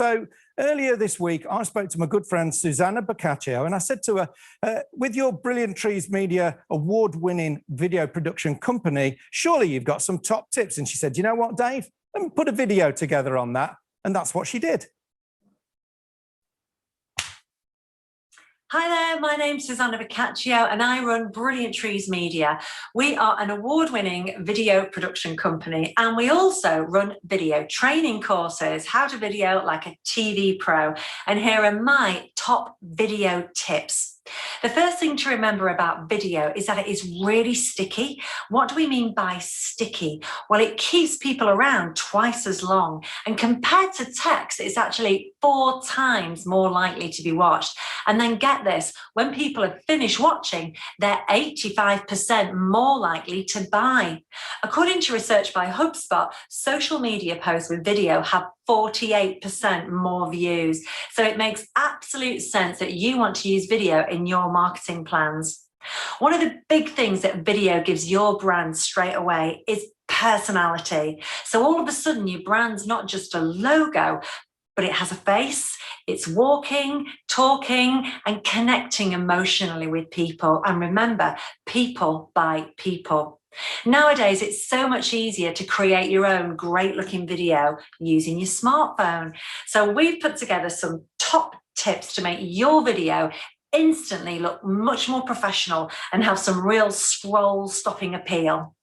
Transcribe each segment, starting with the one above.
So earlier this week, I spoke to my good friend, Susanna Boccaccio, and I said to her, with your Brilliant Trees Media award-winning video production company, surely you've got some top tips. And she said, you know what, Dave? Let me put a video together on that. And that's what she did. Hi there, my name's Susanna Boccaccio and I run Brilliant Trees Media. We are an award-winning video production company and we also run video training courses, how to video like a TV pro. And here are my top video tips. The first thing to remember about video is that it is really sticky. What do we mean by sticky? Well, it keeps people around twice as long, and compared to text, it's actually 4 times more likely to be watched. And then get this, when people have finished watching, they're 85% more likely to buy. According to research by HubSpot, social media posts with video have 48% more views. So it makes absolute sense that you want to use video in your marketing plans. One of the big things that video gives your brand straight away is personality. So all of a sudden your brand's not just a logo, but it has a face, it's walking, talking, and connecting emotionally with people. And remember, people buy people. Nowadays, it's so much easier to create your own great looking video using your smartphone. So we've put together some top tips to make your video instantly look much more professional and have some real scroll stopping appeal.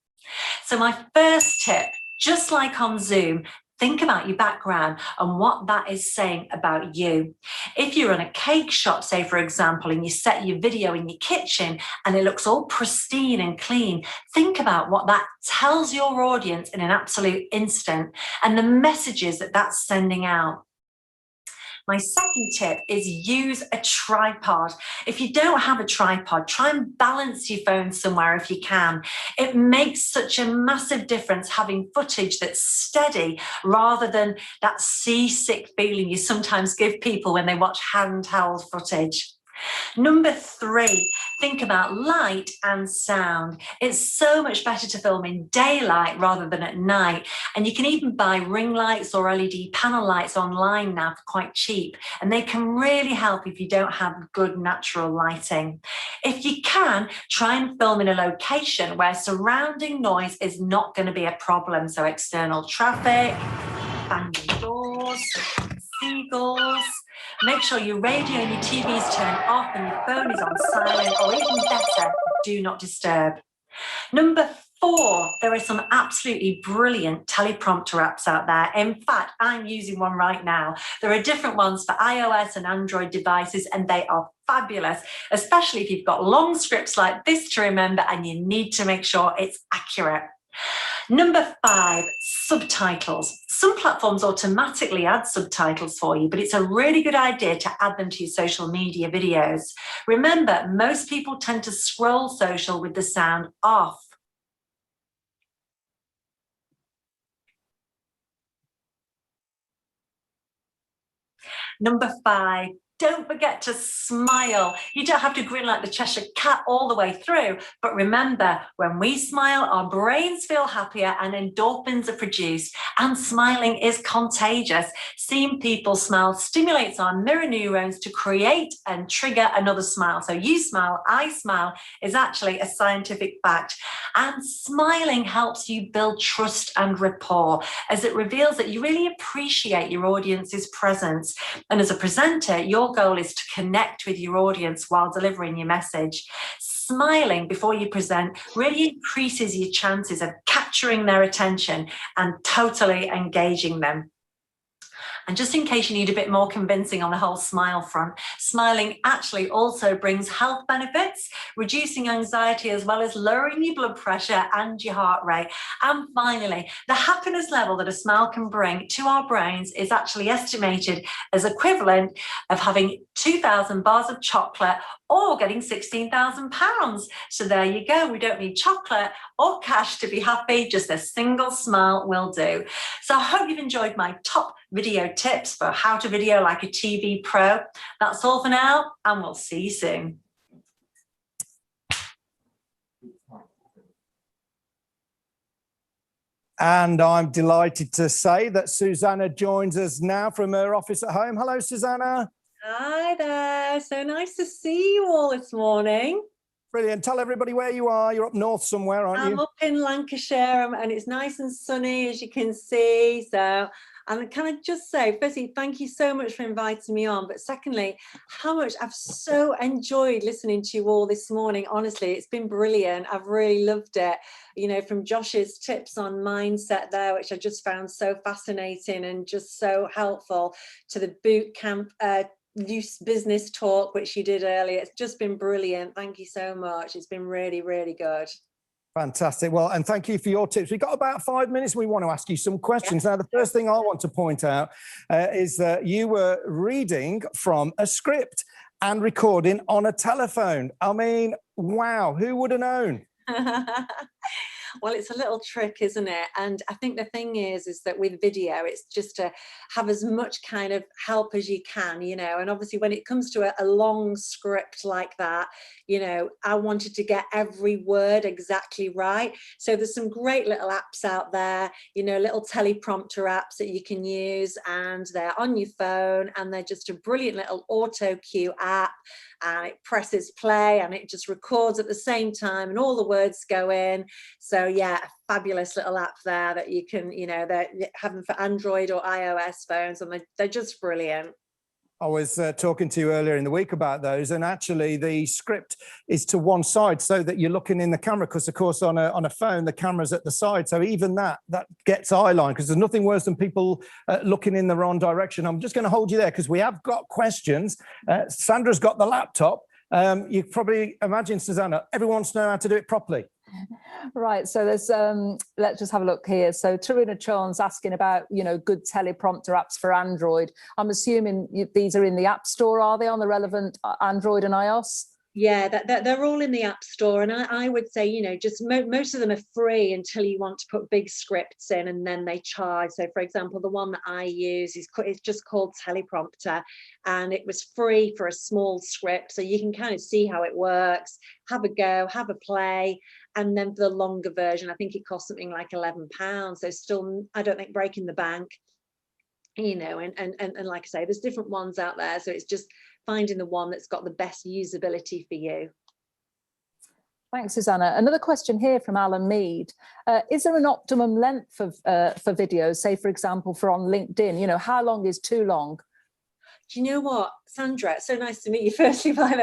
So my first tip, just like on Zoom, think about your background and what that is saying about you. If you're in a cake shop, say for example, and you set your video in your kitchen and it looks all pristine and clean, think about what that tells your audience in an absolute instant and the messages that that's sending out. My second tip is use a tripod. If you don't have a tripod, try and balance your phone somewhere if you can. It makes such a massive difference having footage that's steady rather than that seasick feeling you sometimes give people when they watch handheld footage. Number 3, think about light and sound. It's so much better to film in daylight rather than at night. And you can even buy ring lights or LED panel lights online now for quite cheap. And they can really help if you don't have good natural lighting. If you can, try and film in a location where surrounding noise is not going to be a problem. So external traffic, banging doors, seagulls. Make sure your radio and your TV is turned off and your phone is on silent, or even better, do not disturb. Number 4, there are some absolutely brilliant teleprompter apps out there. In fact, I'm using one right now. There are different ones for iOS and Android devices, and they are fabulous, especially if you've got long scripts like this to remember and you need to make sure it's accurate. Number 5, subtitles. Some platforms automatically add subtitles for you, but it's a really good idea to add them to your social media videos. Remember, most people tend to scroll social with the sound off. Number 5, don't forget to smile. You don't have to grin like the Cheshire Cat all the way through, but remember, when we smile, our brains feel happier and endorphins are produced, and smiling is contagious. Seeing people smile stimulates our mirror neurons to create and trigger another smile. So you smile, I smile is actually a scientific fact. And smiling helps you build trust and rapport, as it reveals that you really appreciate your audience's presence. And as a presenter, your goal is to connect with your audience while delivering your message. Smiling before you present really increases your chances of capturing their attention and totally engaging them. And just in case you need a bit more convincing on the whole smile front, smiling actually also brings health benefits, reducing anxiety as well as lowering your blood pressure and your heart rate. And finally, the happiness level that a smile can bring to our brains is actually estimated as equivalent of having 2,000 bars of chocolate or getting £16,000. So there you go. We don't need chocolate or cash to be happy. Just a single smile will do. So I hope you've enjoyed my top video tips for how to video like a TV pro. That's all for now, and we'll see you soon. And I'm delighted to say that Susanna joins us now from her office at home. Hello, Susanna. Hi there. So nice to see you all this morning. Brilliant. Tell everybody where you are. You're up north somewhere, aren't you? I'm up in Lancashire and it's nice and sunny, as you can see. So, and can I just say, firstly, thank you so much for inviting me on. But secondly, how much I've so enjoyed listening to you all this morning. Honestly, it's been brilliant. I've really loved it. You know, from Josh's tips on mindset there, which I just found so fascinating and just so helpful, to the boot camp loose business talk, which you did earlier. It's just been brilliant. Thank you so much. It's been really, really good. Fantastic. Well, and thank you for your tips. We've got about 5 minutes. We want to ask you some questions. Now, the first thing I want to point out is that you were reading from a script and recording on a telephone. I mean, wow, who would have known? Well, it's a little trick, isn't it? And I think the thing is that with video, it's just to have as much kind of help as you can, you know. And obviously when it comes to a long script like that, you know, I wanted to get every word exactly right. So there's some great little apps out there, you know, little teleprompter apps that you can use, and they're on your phone, and they're just a brilliant little auto cue app. And it presses play and it just records at the same time and all the words go in. So yeah, a fabulous little app there that you can, you know, they have them for Android or iOS phones, and they're just brilliant. I was talking to you earlier in the week about those, and actually the script is to one side so that you're looking in the camera, because of course on a phone the camera's at the side, so even that gets eye line, because there's nothing worse than people looking in the wrong direction. I'm just going to hold you there because we have got questions. Sandra's got the laptop. You probably imagine, Susanna, everyone wants to know how to do it properly. Right, so there's let's just have a look here. So Tarina Chan's asking about, you know, good teleprompter apps for Android. I'm assuming these are in the App Store, are they, on the relevant Android and iOS? Yeah, they're all in the App Store, and I would say, you know, just most of them are free until you want to put big scripts in, and then they charge. So, for example, the one that I use it's just called Teleprompter, and it was free for a small script, so you can kind of see how it works, have a go, have a play. And then for the longer version, I think it costs something like £11. So still, I don't think breaking the bank, you know, and like I say, there's different ones out there. So it's just finding the one that's got the best usability for you. Thanks, Susanna. Another question here from Alan Mead. Is there an optimum length for videos, say, for example, for on LinkedIn? You know, how long is too long? Do you know what, Sandra, it's so nice to meet you firstly, by the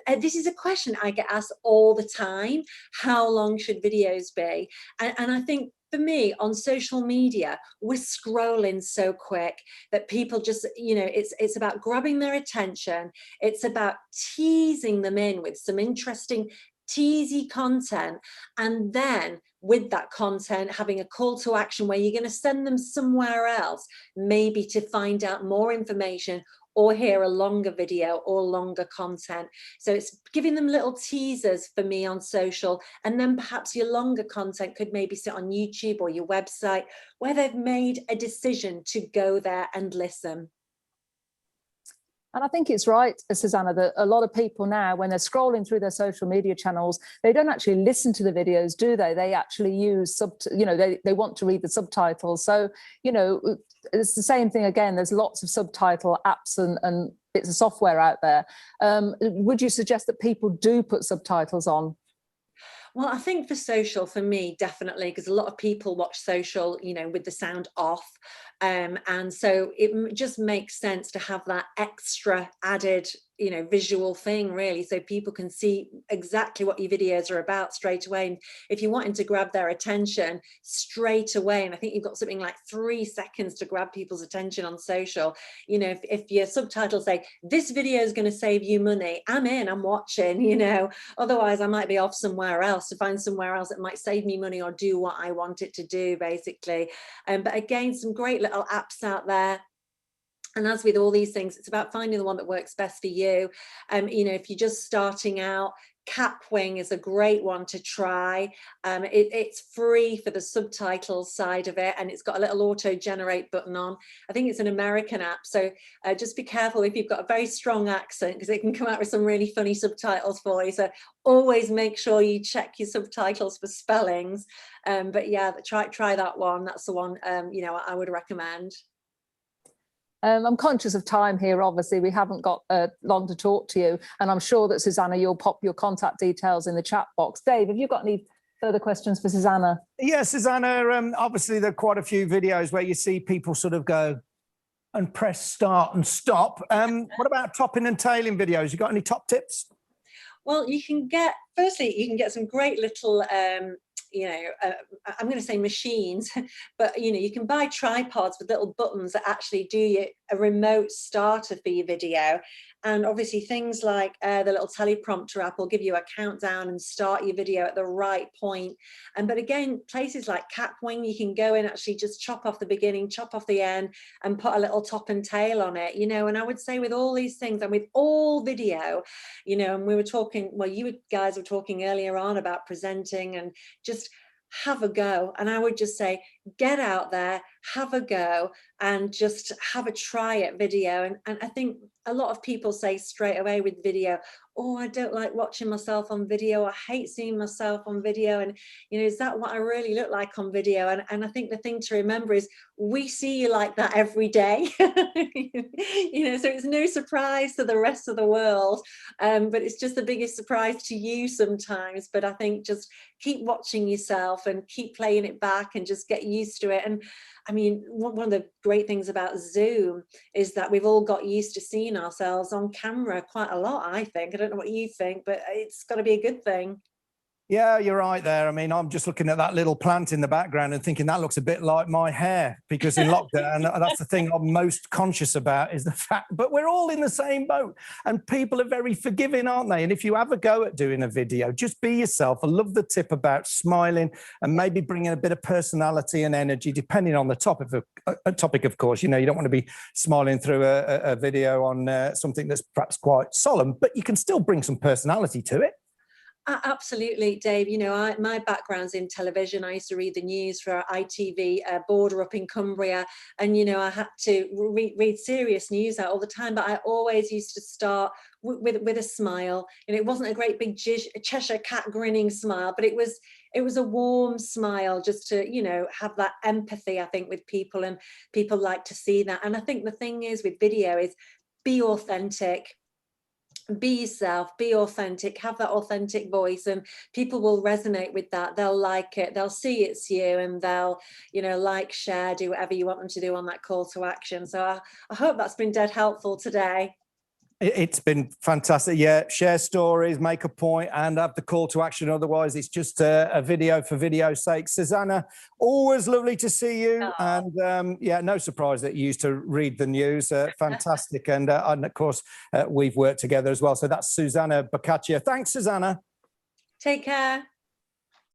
way. This is a question I get asked all the time. How long should videos be? And I think for me on social media, we're scrolling so quick that people just, you know, it's about grabbing their attention. It's about teasing them in with some interesting teasy content, and then with that content having a call to action where you're going to send them somewhere else, maybe to find out more information or hear a longer video or longer content. So it's giving them little teasers for me on social, and then perhaps your longer content could maybe sit on YouTube or your website where they've made a decision to go there and listen. And I think it's right, Susanna, that a lot of people now, when they're scrolling through their social media channels, they don't actually listen to the videos, do they? They actually use you know, they want to read the subtitles. So, you know, it's the same thing again. There's lots of subtitle apps and bits of software out there. Would you suggest that people do put subtitles on? Well, I think for social, for me, definitely, because a lot of people watch social, you know, with the sound off. And so it just makes sense to have that extra added, you know, visual thing, really, so people can see exactly what your videos are about straight away. And if you're wanting to grab their attention straight away, and I think you've got something like 3 seconds to grab people's attention on social, you know, if your subtitles say, this video is going to save you money, I'm in, I'm watching, you know, otherwise I might be off somewhere else to find somewhere else that might save me money or do what I want it to do, basically. But again, some great little apps out there. And as with all these things, it's about finding the one that works best for you. You know, if you're just starting out, Capwing is a great one to try. It's free for the subtitles side of it, and it's got a little auto generate button on. I think it's an American app, so just be careful if you've got a very strong accent, because it can come out with some really funny subtitles for you. So always make sure you check your subtitles for spellings. But yeah, try that one. That's the one you know, I would recommend. I'm conscious of time here. Obviously, we haven't got long to talk to you, and I'm sure that Susanna, you'll pop your contact details in the chat box. Dave, have you got any further questions for Susanna? Yeah, Susanna, obviously there are quite a few videos where you see people sort of go and press start and stop. What about topping and tailing videos? You got any top tips? Well, you can get, firstly, you can get some great little you know, I'm going to say machines, but you know, you can buy tripods with little buttons that actually do a remote starter for your video. And obviously things like the little teleprompter app will give you a countdown and start your video at the right point. But again, places like Capwing, you can go in, actually just chop off the beginning, chop off the end, and put a little top and tail on it, you know. And I would say with all these things, and with all video, you know, and we were talking, well, you guys were talking earlier on about presenting, and just have a go. And I would just say, get out there, have a go, and just have a try at video. And I think a lot of people say straight away with video, oh, I don't like watching myself on video. I hate seeing myself on video. And, you know, is that what I really look like on video? And I think the thing to remember is we see you like that every day. You know, so it's no surprise to the rest of the world. But it's just the biggest surprise to you sometimes. But I think just keep watching yourself and keep playing it back and just get used to it. And I mean, one of the great things about Zoom is that we've all got used to seeing ourselves on camera quite a lot, I think. I don't know what you think, but it's got to be a good thing. Yeah, you're right there. I mean, I'm just looking at that little plant in the background and thinking that looks a bit like my hair, because in lockdown, that's the thing I'm most conscious about, is the fact, but we're all in the same boat, and people are very forgiving, aren't they? And if you have a go at doing a video, just be yourself. I love the tip about smiling and maybe bringing a bit of personality and energy, depending on the topic, of course. You know, you don't want to be smiling through a video on something that's perhaps quite solemn, but you can still bring some personality to it. Absolutely, Dave. You know, my background's in television. I used to read the news for ITV border up in Cumbria, and you know, I had to read serious news out all the time, but I always used to start with a smile. And it wasn't a great big Cheshire cat grinning smile, but it was a warm smile, just to, you know, have that empathy, I think, with people, and people like to see that. And I think the thing is with video is be authentic. Be yourself, be authentic, have that authentic voice, and people will resonate with that. They'll like it, they'll see it's you, and they'll, you know, like, share, do whatever you want them to do on that call to action. So I hope that's been dead helpful today. It's been fantastic. Yeah, share stories, make a point, and have the call to action. Otherwise, it's just a video for video's sake. Susanna, always lovely to see you. Oh. And yeah, no surprise that you used to read the news. Fantastic. And of course, we've worked together as well. So that's Susanna Boccaccio. Thanks, Susanna. Take care.